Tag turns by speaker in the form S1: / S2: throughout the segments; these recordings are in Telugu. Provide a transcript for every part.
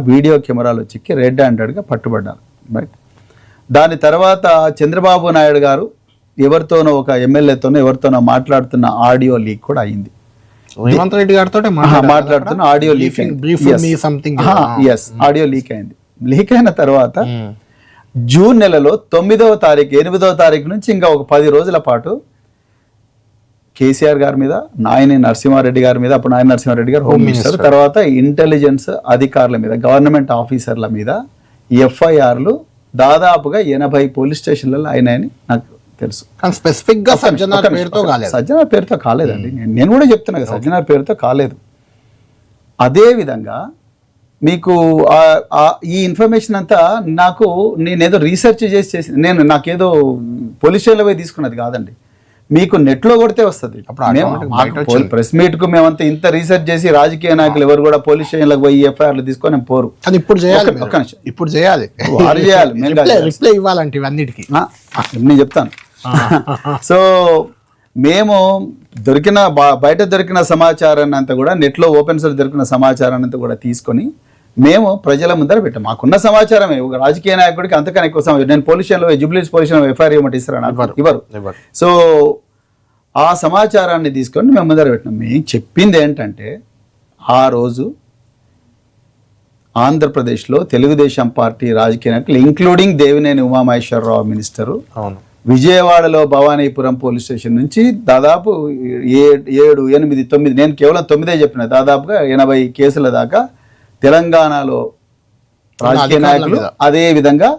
S1: వీడియో కెమెరాలు చిక్కి రెడ్ హ్యాండెడ్గా పట్టుబడ్డారు. రైట్. దాని తర్వాత చంద్రబాబు నాయుడు గారు ఎవరితోనో ఒక ఎమ్మెల్యేతోనో ఎవరితోనో మాట్లాడుతున్న ఆడియో లీక్ కూడా అయింది.
S2: రేవంత్ రెడ్డి గారితో
S1: మాట్లాడుతున్న ఆడియో లీక్ ఆడియో లీక్ అయింది. లీక్ అయిన తర్వాత జూన్ నెలలో 9వ తారీఖు 8వ తారీఖు నుంచి ఇంకా ఒక 10 రోజుల పాటు కేసీఆర్ గారి మీద, నాయని నరసింహారెడ్డి గారి మీద, అప్పుడు నాయని నరసింహారెడ్డి గారు హోమ్ మినిస్టర్, తర్వాత ఇంటెలిజెన్స్ అధికారుల మీద, గవర్నమెంట్ ఆఫీసర్ల మీద ఎఫ్ఐఆర్లు దాదాపుగా 80 పోలీస్ స్టేషన్లలో అయినాయని నాకు తెలుసు.
S2: స్పెసిఫిక్ గా సజ్జనార్
S1: పేరుతో కాలేదండి. నేను కూడా చెప్తున్నా కదా, సజ్జనార్ పేరుతో కాలేదు. అదే విధంగా మీకు ఈ ఇన్ఫర్మేషన్ అంతా నేనేదో రీసెర్చ్ చేసింది, నాకేదో పోలీస్ స్టేషన్లో పోయి తీసుకున్నది కాదండి. మీకు నెట్లో కొడితే వస్తుంది. ప్రెస్ మీట్ కు మేమంతా ఇంత రీసెర్చ్ చేసి రాజకీయ నాయకులు ఎవరు కూడా పోలీస్ స్టేషన్లకు పోయి ఎఫ్ఐఆర్లు తీసుకొని పోరు.
S2: ఇప్పుడు చేయాలి,
S1: వారు చేయాలి,
S2: రిప్లై ఇవ్వాలంటే ఇవన్నిటికీ
S1: నేను చెప్తాను. సో మేము బయట దొరికిన సమాచారాన్ని అంతా కూడా, నెట్లో ఓపెన్ సోర్స్ దొరికిన సమాచారాన్ని అంతా కూడా తీసుకొని మేము ప్రజల ముందర పెట్టాం. మాకున్న సమాచారమే. ఒక రాజకీయ నాయకుడికి అంతకన్నా ఎక్కువ సమాచారం నేను పోలీస్ స్టేషన్లో జూబ్లీహిల్స్ పోలీస్ స్టేషన్లో ఎఫ్ఐఆర్ ఇవ్వమంటే ఇస్తారని ఇవ్వరు. సో ఆ సమాచారాన్ని తీసుకొని మేము ముందర పెట్టినాం. మేము చెప్పింది ఏంటంటే, ఆ రోజు ఆంధ్రప్రదేశ్లో తెలుగుదేశం పార్టీ రాజకీయ నాయకులు ఇంక్లూడింగ్ దేవినేని ఉమామహేశ్వరరావు మినిస్టరు విజయవాడలో భవానీపురం పోలీస్ స్టేషన్ నుంచి దాదాపు 7, 8, 9, నేను కేవలం 9 చెప్పిన, దాదాపుగా 80 కేసుల దాకా తెలంగాణలో రాజకీయ నాయకులు, అదే విధంగా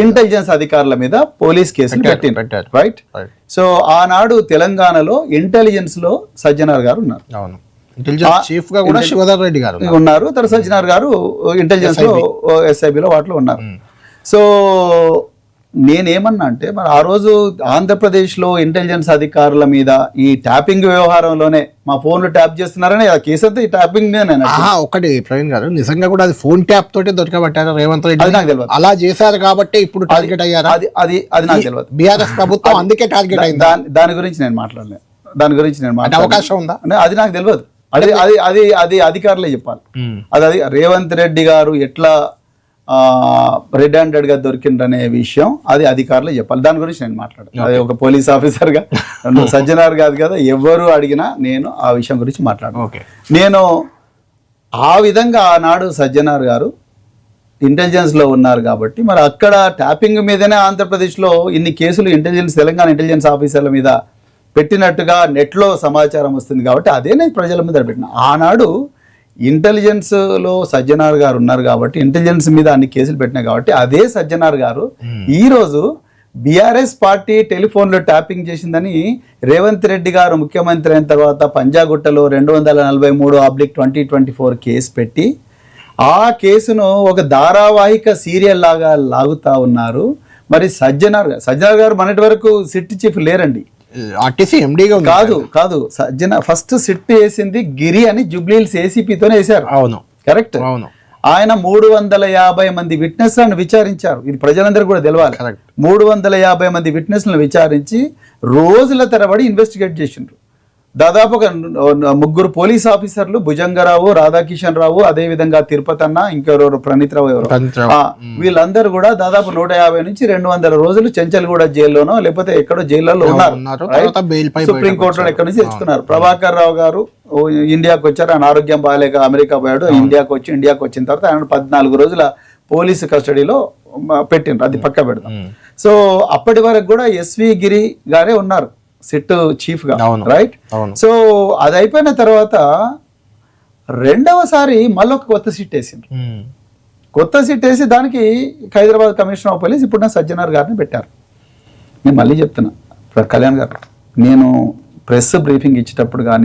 S1: ఇంటెలిజెన్స్ అధికారుల మీద పోలీస్ కేసులు పెట్టారు. రైట్. సో ఆనాడు తెలంగాణలో ఇంటెలిజెన్స్ లో సజ్జనార్ గారు ఉన్నారు,
S2: చీఫ్ గా కూడా శివధర్ రెడ్డి గారు
S1: ఉన్నారు. తర్వాత సజ్జనార్ గారు ఇంటెలిజెన్స్ లో ఎస్ఐబిలో వాటిలో ఉన్నారు. సో నేనేమన్నా అంటే, మరి ఆ రోజు ఆంధ్రప్రదేశ్లో ఇంటెలిజెన్స్ అధికారుల మీద ఈ ట్యాపింగ్ వ్యవహారంలోనే మా ఫోన్లు ట్యాప్ చేస్తున్నారని ఆ కేసు అంతా ఈ ట్యాపింగ్
S2: ఒకటి ప్రవీణ్ గారు, నిజంగా కూడా అది ఫోన్ ట్యాప్ తోటే దొరకబట్టారు రేవంత్ రెడ్డి.
S1: నాకు తెలియదు.
S2: అలా చేశారు కాబట్టి ఇప్పుడు టార్గెట్ అయ్యారు.
S1: అది నాకు తెలియదు.
S2: బీఆర్ఎస్ ప్రభుత్వం అందుకే టార్గెట్ అయింది.
S1: దాని గురించి నేను మాట్లాడలేదు.
S2: అవకాశం ఉందా?
S1: అది నాకు తెలియదు. అది అధికారులే చెప్పాలి. అది రేవంత్ రెడ్డి గారు ఎట్లా రెడ్ హ్యాండెడ్ గా దొరికిందనే విషయం అది అధికారులు చెప్పాలి. దాని గురించి నేను మాట్లాడాను. అది ఒక పోలీస్ ఆఫీసర్ గా సజ్జనార్ కాదు కదా, ఎవరు అడిగినా నేను ఆ విషయం గురించి మాట్లాడాను. నేను ఆ విధంగా ఆనాడు సజ్జనార్ గారు ఇంటెలిజెన్స్ లో ఉన్నారు కాబట్టి, మరి అక్కడ ట్యాపింగ్ మీదనే ఆంధ్రప్రదేశ్లో ఇన్ని కేసులు తెలంగాణ ఇంటెలిజెన్స్ ఆఫీసర్ల మీద పెట్టినట్టుగా నెట్లో సమాచారం వస్తుంది కాబట్టి అదే నేను ప్రజల మీద పెట్టిన. ఆనాడు ఇంటెలిజెన్స్ లో సజ్జనార్ గారు ఉన్నారు కాబట్టి, ఇంటెలిజెన్స్ మీద అన్ని కేసులు పెట్టినాయి కాబట్టి, అదే సజ్జనార్ గారు ఈ రోజు బీఆర్ఎస్ పార్టీ టెలిఫోన్లో ట్యాపింగ్ చేసిందని రేవంత్ రెడ్డి గారు ముఖ్యమంత్రి అయిన తర్వాత పంజాగుట్టలో 243/2024 కేసు పెట్టి ఆ కేసును ఒక ధారావాహిక సీరియల్ లాగా లాగుతా ఉన్నారు. మరి సజ్జనార్ గారు మొన్నటి వరకు సిట్ చీఫ్ లేరండి, కాదు. ఫస్ట్ సిట్ వేసింది గిరి అని జూబ్లీహిల్స్ ఏసీపీతోనే వేశారు.
S2: అవును,
S1: కరెక్ట్. ఆయన 350 మంది విట్నెస్లను విచారించారు. ఇది ప్రజలందరూ కూడా తెలవాలి. 350 మంది విట్నెస్లను విచారించి రోజుల తరబడి ఇన్వెస్టిగేట్ చేసిండ్రు. దాదాపు ఒక 3 పోలీస్ ఆఫీసర్లు, భుజంగరావు, రాధాకిషన్ రావు, అదే విధంగా తిరుపతి అన్న, ఇంకెవరెవరు ప్రణీత్ రావు, వీళ్ళందరూ కూడా దాదాపు 150 నుంచి 200 రోజులు చెంచల్గూడ జైల్లోనో లేకపోతే ఎక్కడో జైల్లో ఉన్నారు. సుప్రీంకోర్టులో ఎక్కడి నుంచి తెచ్చుకున్నారు. ప్రభాకర్ రావు గారు ఇండియాకు వచ్చారు. ఆయన ఆరోగ్యం బాగాలేక అమెరికా పోయాడు. ఇండియాకు వచ్చిన తర్వాత ఆయన 14 రోజుల పోలీసు కస్టడీలో పెట్టిండ్రు. అది పక్క పెడదాం. సో అప్పటి వరకు కూడా ఎస్వి గిరి గారే ఉన్నారు సిట్ చీఫ్ గా. రైట్. సో అది అయిపోయిన తర్వాత రెండవసారి మళ్ళీ ఒక కొత్త సిట్ వేసిండ్రు. కొత్త సిట్ వేసి దానికి హైదరాబాద్ కమిషనర్ ఆఫ్ పోలీస్ ఇప్పుడు సజ్జనార్ గారిని పెట్టారు. నేను మళ్ళీ చెప్తున్నా, కళ్యాణ్ గారు, నేను ప్రెస్ బ్రీఫింగ్ ఇచ్చేటప్పుడు కానీ